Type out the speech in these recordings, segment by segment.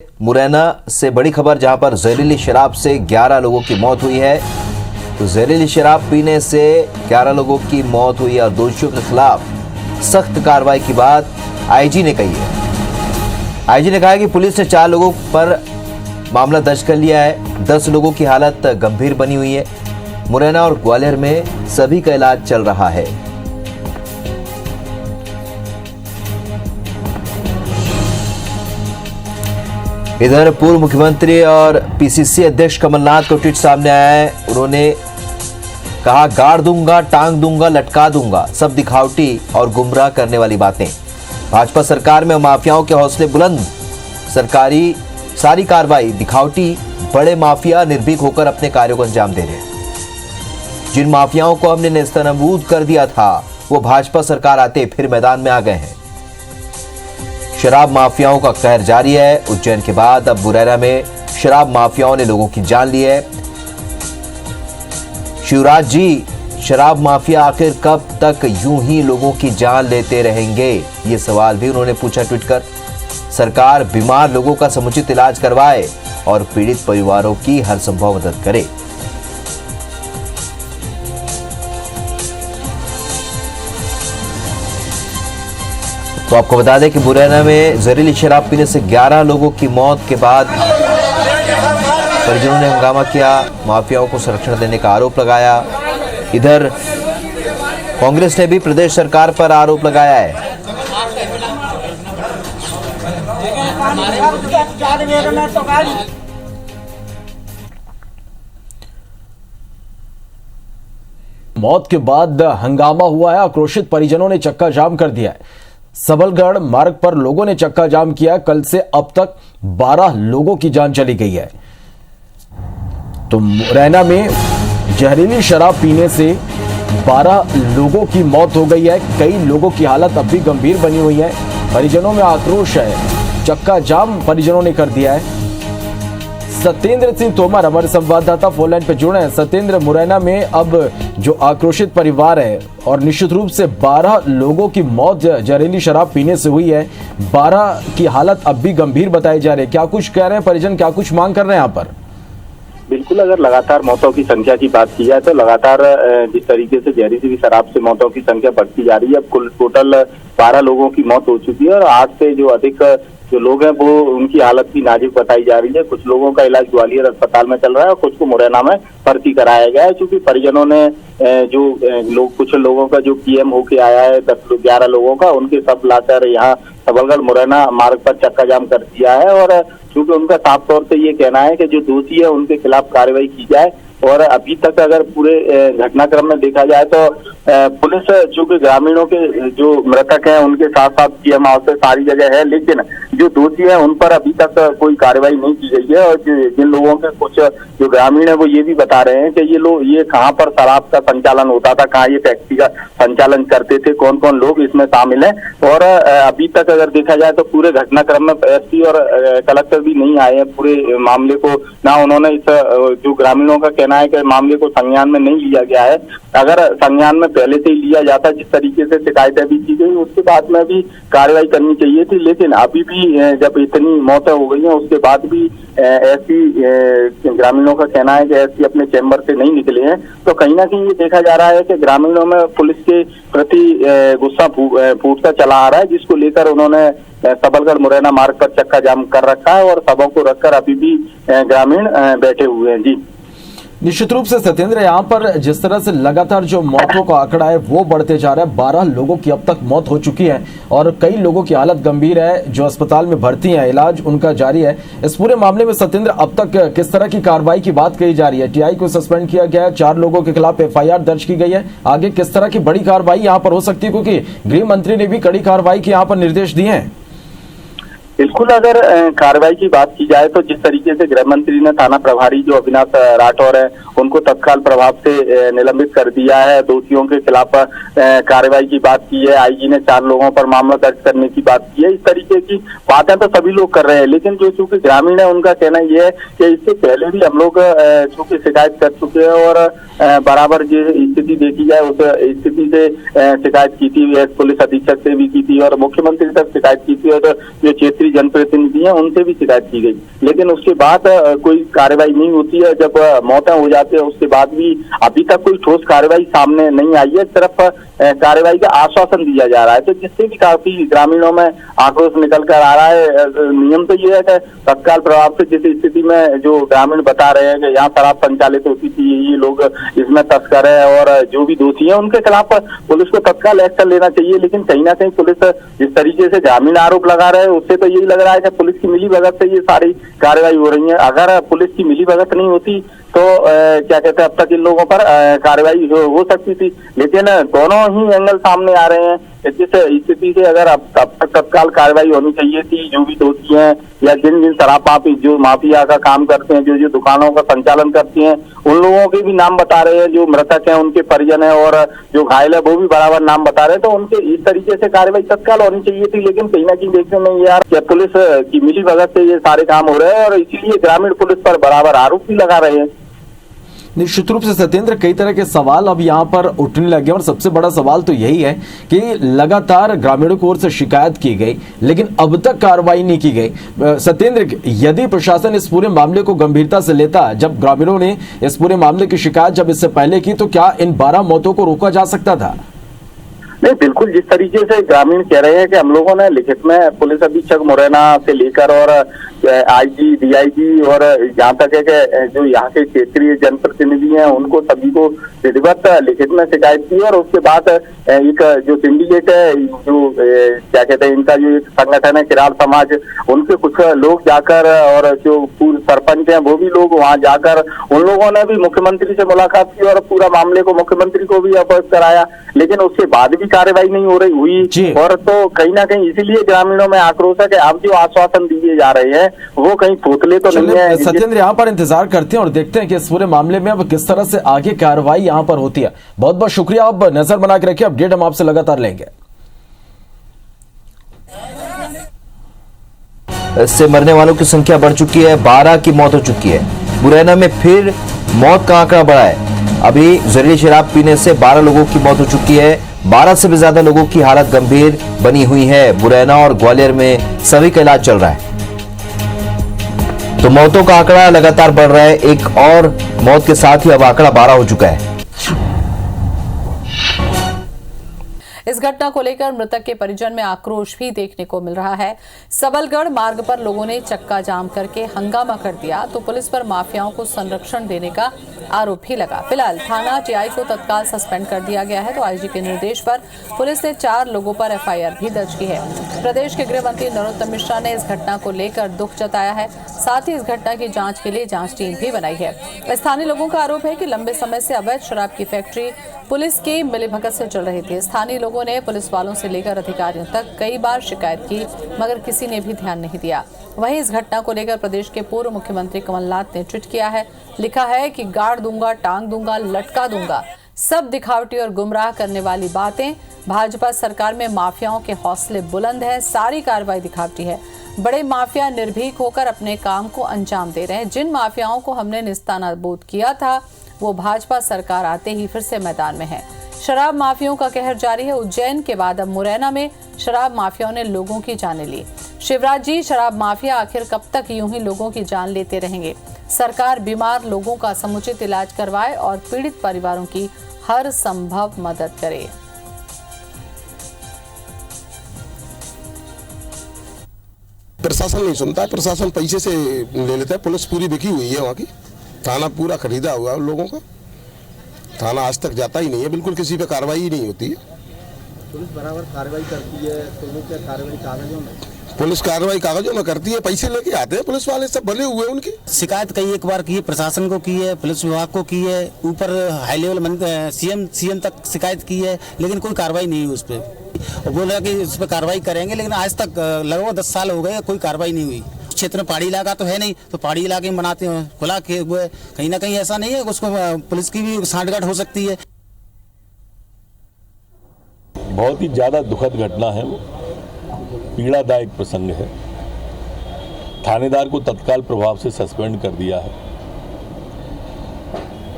मुरैना से बड़ी खबर, जहां पर जहरीली शराब से 11 लोगों की मौत हुई है। तो जहरीली शराब पीने से 11 लोगों की मौत हुई और दोषियों के खिलाफ सख्त कार्रवाई की बात आईजी ने कही है। आईजी ने कहा कि पुलिस ने 4 लोगों पर मामला दर्ज कर लिया है। 10 लोगों की हालत गंभीर बनी हुई है। मुरैना और ग्वालियर में सभी का इलाज चल रहा है। इधर पूर्व मुख्यमंत्री और पीसीसी अध्यक्ष कमलनाथ को ट्वीट सामने आया है। उन्होंने कहा, गाड़ दूंगा, टांग दूंगा, लटका दूंगा, सब दिखावटी और गुमराह करने वाली बातें। भाजपा सरकार में माफियाओं के हौसले बुलंद, सरकारी सारी कार्रवाई दिखावटी, बड़े माफिया निर्भीक होकर अपने कार्यों को अंजाम दे रहे हैं। जिन माफियाओं को हमने नेस्तनाबूद कर दिया था, वो भाजपा सरकार आते फिर मैदान में आ गए हैं। शराब माफियाओं का कहर जारी है। उज्जैन के बाद अब मुरैना में शराब माफियाओं ने लोगों की जान ली है। शिवराज जी, शराब माफिया आखिर कब तक यूं ही लोगों की जान लेते रहेंगे, ये सवाल भी उन्होंने पूछा ट्वीट कर। सरकार बीमार लोगों का समुचित इलाज करवाए और पीड़ित परिवारों की हर संभव मदद करे। तो आपको बता दें कि मुरैना में जहरीली शराब पीने से 11 लोगों की मौत के बाद परिजनों ने हंगामा किया, माफियाओं को संरक्षण देने का आरोप लगाया। इधर कांग्रेस ने भी प्रदेश सरकार पर आरोप लगाया है। मौत के बाद हंगामा हुआ है। आक्रोशित परिजनों ने चक्का जाम कर दिया है। सबलगढ़ मार्ग पर लोगों ने चक्का जाम किया। कल से अब तक 12 लोगों की जान चली गई है। तो मुरैना में जहरीली शराब पीने से 12 लोगों की मौत हो गई है। कई लोगों की हालत अब भी गंभीर बनी हुई है। परिजनों में आक्रोश है। चक्का जाम परिजनों ने कर दिया है। सत्येंद्र सिंह तोमर हमारे संवाददाता फोन लाइन पे जुड़े हैं। सत्येंद्र, मुरैना में अब जो आक्रोशित परिवार है और निश्चित रूप से 12 लोगों की मौत जहरीली शराब पीने से हुई है, 12 की हालत अब भी गंभीर बताई जा रही है। क्या कुछ कह रहे हैं परिजन, क्या कुछ मांग कर रहे हैं यहाँ पर? बिल्कुल, अगर लगातार मौतों की संख्या की बात की जाए तो लगातार जिस तरीके से जहरीली शराब से मौतों की संख्या बढ़ती जा रही है, अब कुल टोटल 12 लोगों की मौत हो चुकी है और आज से जो अधिक जो लोग हैं वो उनकी हालत भी नाजुक बताई जा रही है। कुछ लोगों का इलाज ग्वालियर अस्पताल में चल रहा है और कुछ को मुरैना में भर्ती कराया गया है। क्योंकि परिजनों ने कुछ लोगों का जो पीएम होके आया है 10-11 लोगों का, उनके सब लाकर यहाँ सबलगढ़ मुरैना मार्ग पर चक्का जाम कर दिया है। और क्योंकि उनका साफ तौर से ये कहना है कि जो दोषी है उनके खिलाफ कार्रवाई की जाए। और अभी तक अगर पूरे घटनाक्रम में देखा जाए तो पुलिस चूंकि ग्रामीणों के जो मृतक हैं उनके साथ साथ पीएम हाउस से सारी जगह है, लेकिन जो दोषी हैं उन पर अभी तक कोई कार्रवाई नहीं की गई है। और जिन लोगों के कुछ जो ग्रामीण है वो ये भी बता रहे हैं कि ये कहाँ पर शराब का संचालन होता था, कहाँ ये फैक्ट्री का संचालन करते थे, कौन कौन लोग इसमें शामिल है। और अभी तक अगर देखा जाए तो पूरे घटनाक्रम में एसपी और कलेक्टर भी नहीं आए हैं पूरे मामले को, ना उन्होंने इस जो ग्रामीणों का कहना है कि मामले को संज्ञान में नहीं लिया गया है। अगर संज्ञान में पहले से ही लिया जाता, जिस तरीके से शिकायतें भी की गई, उसके बाद में भी कार्रवाई करनी चाहिए थी। लेकिन अभी भी जब इतनी मौतें हो गई हैं उसके बाद भी ऐसी ग्रामीणों का कहना है कि ऐसी अपने चैम्बर से नहीं निकले हैं। तो कहीं ना कहीं ये देखा जा रहा है कि ग्रामीणों में पुलिस के प्रति गुस्सा फूटता चला आ रहा है, जिसको लेकर उन्होंने सबलगढ़ मुरैना मार्ग पर चक्का जाम कर रखा है और सबों को रखकर अभी भी ग्रामीण बैठे हुए हैं। जी, निश्चित रूप से सत्येंद्र, यहाँ पर जिस तरह से लगातार जो मौतों का आंकड़ा है वो बढ़ते जा रहा है। 12 लोगों की अब तक मौत हो चुकी है और कई लोगों की हालत गंभीर है, जो अस्पताल में भर्ती हैं, इलाज उनका जारी है। इस पूरे मामले में सत्येंद्र अब तक किस तरह की कार्रवाई की बात कही जा रही है? टीआई को सस्पेंड किया गया है, 4 लोगों के खिलाफ एफआईआर दर्ज की गई है। आगे किस तरह की बड़ी कार्रवाई यहाँ पर हो सकती है, क्योंकि गृह मंत्री ने भी कड़ी कार्रवाई के यहाँ पर निर्देश दिए हैं? बिल्कुल, अगर कार्रवाई की बात की जाए तो जिस तरीके से गृह मंत्री ने थाना प्रभारी जो अविनाश राठौर है उनको तत्काल प्रभाव से निलंबित कर दिया है, दोषियों के खिलाफ कार्रवाई की बात की है, आईजी ने 4 लोगों पर मामला दर्ज करने की बात की है। इस तरीके की बातें तो सभी लोग कर रहे हैं, लेकिन जो चूंकि ग्रामीण है उनका कहना यह है कि इससे पहले भी हम लोग चूंकि शिकायत कर चुके हैं और बराबर जो स्थिति देखी जाए उस स्थिति से शिकायत की थी, पुलिस अधीक्षक से भी की थी और मुख्यमंत्री तक शिकायत की थी। और जो क्षेत्रीय क्षेत्रीय जनप्रतिनिधि हैं उनसे भी शिकायत की गई, लेकिन उसके बाद कोई कार्रवाई नहीं होती है। जब मौतें हो जाती है उसके बाद भी अभी तक कोई ठोस कार्रवाई सामने नहीं आई है, सिर्फ कार्रवाई का आश्वासन दिया जा रहा है, तो जिससे भी काफी ग्रामीणों में आक्रोश निकल कर आ रहा है। नियम तो ये है कि तत्काल प्रभाव से जिस स्थिति में जो ग्रामीण बता रहे हैं कि यहाँ शराब संचालित होती थी, ये लोग इसमें तस्कर है और जो भी दोषी हैं उनके खिलाफ पुलिस को तत्काल एक्शन लेना चाहिए। लेकिन कहीं ना कहीं पुलिस जिस तरीके से ग्रामीण आरोप लगा रहे हैं उससे तो यही लग रहा है कि पुलिस की मिलीभगत से ये सारी कार्रवाई हो रही है। अगर पुलिस की मिलीभगत नहीं होती तो क्या कहते हैं अब तक इन लोगों पर कार्रवाई हो सकती थी, लेकिन दोनों ही एंगल सामने आ रहे हैं। जिस स्थिति से अगर अब तक तत्काल कार्रवाई होनी चाहिए थी, जो भी दोषी हैं या जिन शराब जो माफिया का काम करते हैं, जो दुकानों का संचालन करती हैं, उन लोगों के भी नाम बता रहे हैं, जो मृतक हैं उनके परिजन हैं और जो घायल है वो भी बराबर नाम बता रहे हैं, तो उनके इस तरीके से कार्रवाई तत्काल होनी चाहिए थी। लेकिन कहीं ना कहीं देखने में यार क्या पुलिस की मिलीभगत से ये सारे काम हो रहे हैं और इसीलिए ग्रामीण पुलिस पर बराबर आरोप भी लगा रहे हैं। निश्चित रूप से सत्येंद्र, कई तरह के सवाल अब यहाँ पर उठने लगे और सबसे बड़ा सवाल तो यही है कि लगातार ग्रामीणों की ओर से शिकायत की गई लेकिन अब तक कार्रवाई नहीं की गई। सत्येंद्र, यदि प्रशासन इस पूरे मामले को गंभीरता से लेता, जब ग्रामीणों ने इस पूरे मामले की शिकायत जब इससे पहले की, तो क्या इन 12 मौतों को रोका जा सकता था? नहीं, बिल्कुल जिस तरीके से ग्रामीण कह रहे हैं कि हम लोगों ने लिखित में पुलिस अधीक्षक मुरैना से लेकर और आईजी, डीआईजी और जहाँ तक है कि जो यहाँ के क्षेत्रीय जनप्रतिनिधि हैं उनको सभी को विधिवत लिखित में शिकायत की और उसके बाद एक जो सिंडिकेट है, जो क्या कहते हैं इनका जो एक संगठन है किरार समाज, उनके कुछ लोग जाकर और जो पूर्व सरपंच हैं वो भी लोग वहाँ जाकर उन लोगों ने भी मुख्यमंत्री से मुलाकात की और पूरा मामले को मुख्यमंत्री को भी अवगत कराया, लेकिन उसके बाद भी कार्रवाई नहीं हो रही हुई। और तो कहीं ना कहीं इसीलिए ग्रामीणों में आक्रोश है कि अब जो आश्वासन दिए जा रहे हैं वो कहीं तोतले तो नहीं है। सत्येंद्र, यहाँ पर इंतजार करते हैं और देखते हैं कि इस पूरे मामले में अब किस तरह से आगे कार्रवाई यहाँ पर होती है। बहुत बहुत शुक्रिया, अब नजर बना के रखिए, अपडेट हम आपसे लगातार लेंगे। इससे मरने वालों की संख्या बढ़ चुकी है, 12 की मौत हो चुकी है। मुरैना में फिर मौत का आंकड़ा बढ़ा है। अभी जहरीली शराब पीने से 12 लोगों की मौत हो चुकी है। 12 से भी ज्यादा लोगों की हालत गंभीर बनी हुई है। मुरैना और ग्वालियर में सभी का इलाज चल रहा है। तो मौतों का आंकड़ा लगातार बढ़ रहा है। एक और मौत के साथ ही अब आंकड़ा 12 हो चुका है। इस घटना को लेकर मृतक के परिजन में आक्रोश भी देखने को मिल रहा है। सबलगढ़ मार्ग पर लोगों ने चक्का जाम करके हंगामा कर दिया तो पुलिस पर माफियाओं को संरक्षण देने का आरोप भी लगा। फिलहाल थाना टीआई को तत्काल सस्पेंड कर दिया गया है तो आईजी के निर्देश पर पुलिस ने 4 लोगों पर एफआईआर भी दर्ज की है। प्रदेश के गृह मंत्री नरोत्तम मिश्रा ने इस घटना को लेकर दुख जताया है, साथ ही इस घटना की जांच के लिए जांच टीम भी बनाई है। स्थानीय लोगों का आरोप है कि लंबे समय से अवैध शराब की फैक्ट्री पुलिस की मिलीभगत से चल रही थी। स्थानीय लोगों ने पुलिस वालों से लेकर अधिकारियों तक कई बार शिकायत की मगर किसी ने भी ध्यान नहीं दिया। वहीं इस घटना को लेकर प्रदेश के पूर्व मुख्यमंत्री कमलनाथ ने ट्वीट किया है, लिखा है कि गाड़ दूंगा, टांग दूंगा, लटका दूंगा, सब दिखावटी और गुमराह करने वाली बातें। भाजपा सरकार में माफियाओं के हौसले बुलंद हैं, सारी कार्रवाई दिखावटी है। बड़े माफिया निर्भीक होकर अपने काम को अंजाम दे रहे हैं। जिन माफियाओं को हमने निस्तानाबूद किया था वो भाजपा सरकार आते ही फिर से मैदान में है। शराब माफियाओं का कहर जारी है। उज्जैन के बाद अब मुरैना में शराब माफियाओं ने लोगों की जानें ली। शिवराज जी, शराब माफिया आखिर कब तक यूं ही लोगों की जान लेते रहेंगे? सरकार बीमार लोगों का समुचित इलाज करवाए और पीड़ित परिवारों की हर संभव मदद करे। प्रशासन नहीं सुनता है, प्रशासन पैसे से ले लेता है। पुलिस पूरी बिकी हुई है, वहाँ की थाना पूरा खरीदा हुआ है लोगों का। थाना आज तक जाता ही नहीं है, बिल्कुल किसी पे कार्रवाई ही नहीं होती है। पुलिस बराबर कार्रवाई करती है तो वो क्या कार्रवाई कागजों में? पुलिस कार्रवाई कागजों में करती है, पैसे लेके आते हैं पुलिस वाले, सब भले हुए उनकी। शिकायत कई एक बार की है, प्रशासन को की है, पुलिस विभाग को की है, ऊपर हाई लेवल सीएम तक शिकायत की है, लेकिन कोई कार्रवाई नहीं हुई उस पर। बोल रहा कि उस पर कार्रवाई करेंगे, लेकिन आज तक लगभग 10 साल हो गए, कोई कार्रवाई नहीं हुई। क्षेत्र में पहाड़ी इलाका तो है नहीं, तो पहाड़ी इलाके में बनाते हैं खुला के हुए, कहीं ना कहीं ऐसा नहीं है उसको पुलिस की भी सांठगांठ हो सकती है। बहुत ही ज्यादा दुखद घटना है, वो पीड़ादायक प्रसंग है। थानेदार को तत्काल प्रभाव से सस्पेंड कर दिया है।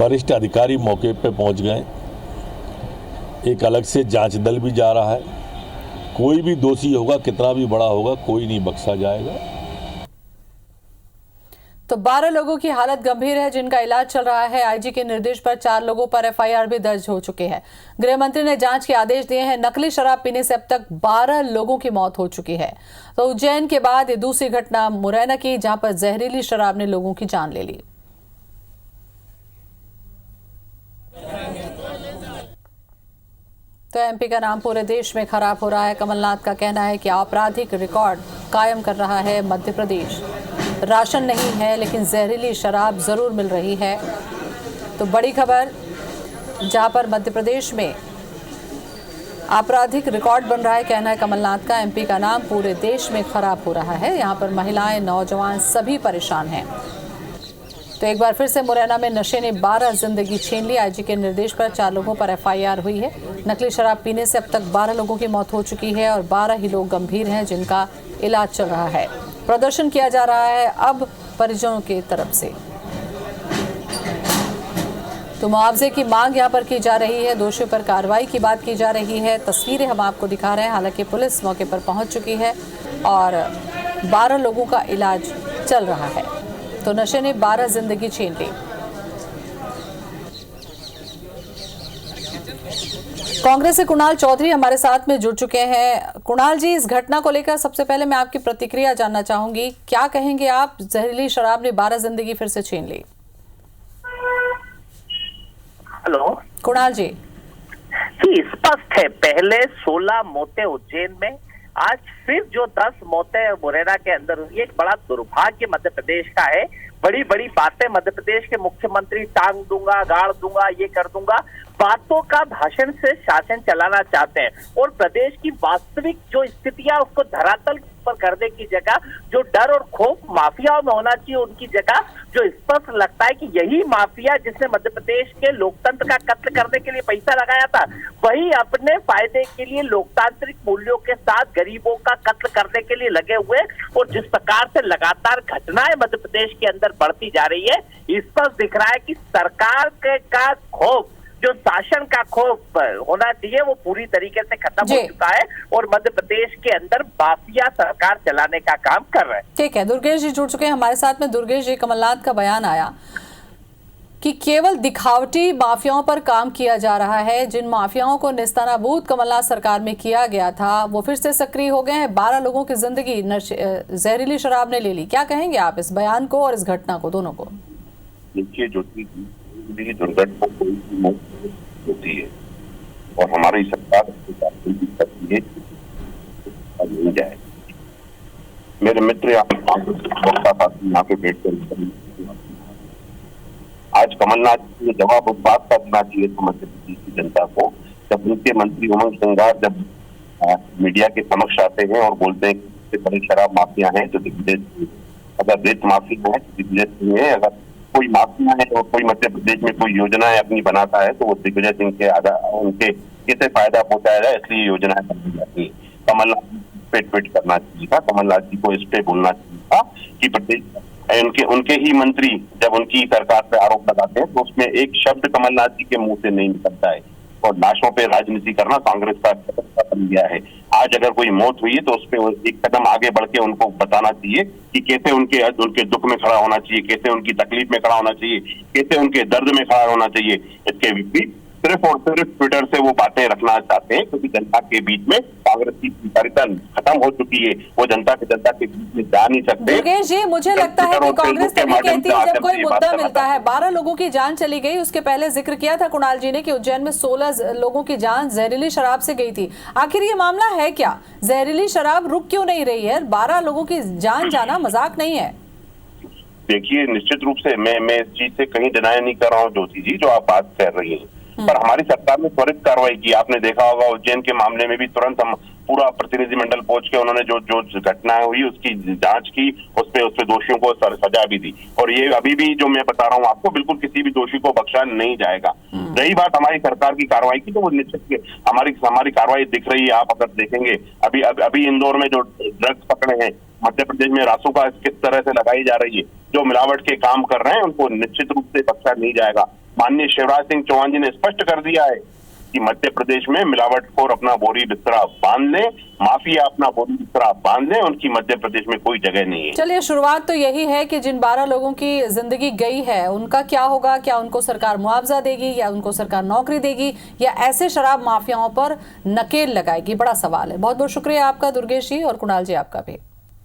वरिष्ठ अधिकारी मौके पर पहुंच गए, एक अलग से जांच दल भी जा रहा है। कोई भी दोषी होगा, कितना भी बड़ा होगा, कोई नहीं बख्शा जाएगा। तो 12 लोगों की हालत गंभीर है जिनका इलाज चल रहा है। आईजी के निर्देश पर 4 लोगों पर एफआईआर भी दर्ज हो चुके हैं। गृह मंत्री ने जांच के आदेश दिए हैं। नकली शराब पीने से अब तक 12 लोगों की मौत हो चुकी है। तो उज्जैन के बाद ये दूसरी घटना मुरैना की, जहां पर जहरीली शराब ने लोगों की जान ले ली। तो एमपी का नाम पूरे देश में खराब हो रहा है। कमलनाथ का कहना है कि आपराधिक रिकॉर्ड कायम कर रहा है मध्य प्रदेश। राशन नहीं है लेकिन जहरीली शराब जरूर मिल रही है। तो बड़ी खबर, जहां पर मध्य प्रदेश में आपराधिक रिकॉर्ड बन रहा है, कहना है कमलनाथ का। एमपी का नाम पूरे देश में खराब हो रहा है। यहां पर महिलाएं, नौजवान सभी परेशान हैं। तो एक बार फिर से मुरैना में नशे ने 12 जिंदगी छीन ली। आईजी के निर्देश पर 4 लोगों पर एफआईआर हुई है। नकली शराब पीने से अब तक 12 लोगों की मौत हो चुकी है और 12 ही लोग गंभीर हैं जिनका इलाज चल रहा है। प्रदर्शन किया जा रहा है अब परिजनों की तरफ से। तो मुआवजे की मांग यहां पर की जा रही है। दोषियों पर कार्रवाई की बात की जा रही है। तस्वीरें हम आपको दिखा रहे हैं। हालांकि पुलिस मौके पर पहुंच चुकी है और 12 लोगों का इलाज चल रहा है। तो नशे ने 12 जिंदगी छीन ली। कांग्रेस से कुणाल चौधरी हमारे साथ में जुड़ चुके हैं। कुणाल जी, इस घटना को लेकर सबसे पहले मैं आपकी प्रतिक्रिया जानना चाहूंगी। क्या कहेंगे आप? जहरीली शराब ने 12 जिंदगी फिर से छीन ली। हेलो कुणाल जी। स्पष्ट है, पहले 16 मौतें उज्जैन में, आज फिर जो 10 मौतें मुरैना के अंदर हुई, एक बड़ा दुर्भाग्य मध्य प्रदेश का है। बड़ी बड़ी बातें मध्य प्रदेश के मुख्यमंत्री, टांग दूंगा, गाड़ दूंगा, ये कर दूंगा, बातों का भाषण से शासन चलाना चाहते हैं और प्रदेश की वास्तविक जो स्थितियां उसको धरातल पर करने की जगह जो डर और खौफ माफियाओं में होना चाहिए, उनकी जगह जो स्पष्ट लगता है कि यही माफिया जिसने मध्य प्रदेश के लोकतंत्र का कत्ल करने के लिए पैसा लगाया था, वही अपने फायदे के लिए लोकतांत्रिक मूल्यों के साथ गरीबों का कत्ल करने के लिए लगे हुए। और जिस प्रकार से लगातार घटनाएं मध्य प्रदेश के अंदर बढ़ती जा रही है, स्पष्ट दिख रहा है कि सरकार का खौफ, जो शासन का खौफ होना चाहिए, वो पूरी तरीके से खत्म हो चुका है और मध्य प्रदेश के अंदर माफिया सरकार चलाने का काम कर रहे हैं। ठीक है, दुर्गेश जी जुड़ चुके हैं हमारे साथ में। दुर्गेश जी, कमलनाथ का बयान आया कि केवल दिखावटी माफियाओं पर काम किया जा रहा है। जिन माफियाओं को निस्तानाबूद कमलनाथ सरकार में किया गया था, वो फिर से सक्रिय हो गए हैं। 12 लोगों की जिंदगी जहरीली शराब ने ले ली। क्या कहेंगे आप इस बयान को और इस घटना को, दोनों को? देखिए, जो दुर्घटना होती है और हमारी सरकार नहीं जाए। मेरे मित्र यहाँ पे बैठ कर आज कमलनाथ ने जवाब उस बात का देना चाहिए था मध्य प्रदेश की जनता को, जब उनके मंत्री उमंग सिंगार जब मीडिया के समक्ष आते हैं और बोलते हैं कि बड़े शराब माफिया हैं तो दिग्विजय सिंह, अगर रेत माफिया है तो दिग्विजय सिंह है, अगर कोई माफिया है और कोई मध्य प्रदेश में कोई योजनाएं अपनी बनाता है तो वो दिग्विजय सिंह के उनके कैसे फायदा पहुंचाया जाए, इसलिए योजनाएं बनाई जाती है। कमलनाथ पे ट्वीट करना चाहिए था, कमलनाथ जी को इस पे बोलना चाहिए था कि प्रदेश उनके ही मंत्री जब उनकी सरकार पे आरोप लगाते हैं तो उसमें एक शब्द कमलनाथ जी के मुंह से नहीं निकलता है। और लाशों पे राजनीति करना कांग्रेस का बन गया है। आज अगर कोई मौत हुई है तो उस पर एक कदम आगे बढ़ के उनको बताना चाहिए कि कैसे उनके दुख में खड़ा होना चाहिए, कैसे उनकी तकलीफ में खड़ा होना चाहिए, कैसे उनके दर्द में खड़ा होना चाहिए। इसके विपरीत सिर्फ और सिर्फ ट्विटर से वो बातें रखना चाहते हैं, क्योंकि जनता के बीच में कांग्रेस की स्वीकार्यता खत्म हो चुकी है। वो जनता के बीच में जा नहीं सकते। दुर्गेश जी, मुझे लगता है कि कांग्रेस तभी कहती है जब कोई मुद्दा मिलता है। 12 लोगों की जान चली गई, उसके पहले जिक्र किया था कुणाल जी ने कि उज्जैन में 16 लोगों की जान जहरीली शराब से गई थी। आखिर ये मामला है क्या? जहरीली शराब रुक क्यों नहीं रही है? 12 लोगों की जान जाना मजाक नहीं है। देखिए, निश्चित रूप से मैं इस चीज से कहीं डिनाई नहीं कर रहा हूँ ज्योति जी, जो आप बात कर रही है, पर हमारी सरकार ने त्वरित कार्रवाई की। आपने देखा होगा उज्जैन के मामले में भी तुरंत हम पूरा प्रतिनिधिमंडल पहुंच के उन्होंने जो घटनाएं हुई उसकी जांच की, उस पे दोषियों को सजा भी दी। और ये अभी भी जो मैं बता रहा हूँ आपको, बिल्कुल किसी भी दोषी को बख्शा नहीं जाएगा। रही बात हमारी सरकार की कार्रवाई की, तो वो निश्चित हमारी कार्रवाई दिख रही है। आप अगर देखेंगे अभी इंदौर में जो ड्रग्स पकड़े हैं, मध्य प्रदेश में रासुका किस तरह से लगाई जा रही है, जो मिलावट के काम कर रहे हैं उनको निश्चित रूप से बख्शा नहीं जाएगा। माननीय शिवराज सिंह चौहान जी ने स्पष्ट कर दिया है कि मध्य प्रदेश में मिलावटखोर अपना बोरी बिस्तरा बांध लें, माफिया अपना बोरी बिस्तरा बांध लें, उनकी मध्य प्रदेश में कोई जगह नहीं है। चलिए, शुरुआत तो यही है कि जिन 12 लोगों की जिंदगी गई है उनका क्या होगा? क्या उनको सरकार मुआवजा देगी या उनको सरकार नौकरी देगी या ऐसे शराब माफियाओं पर नकेल लगाएगी? बड़ा सवाल है। बहुत बहुत शुक्रिया आपका दुर्गेश जी और कुणाल जी आपका भी।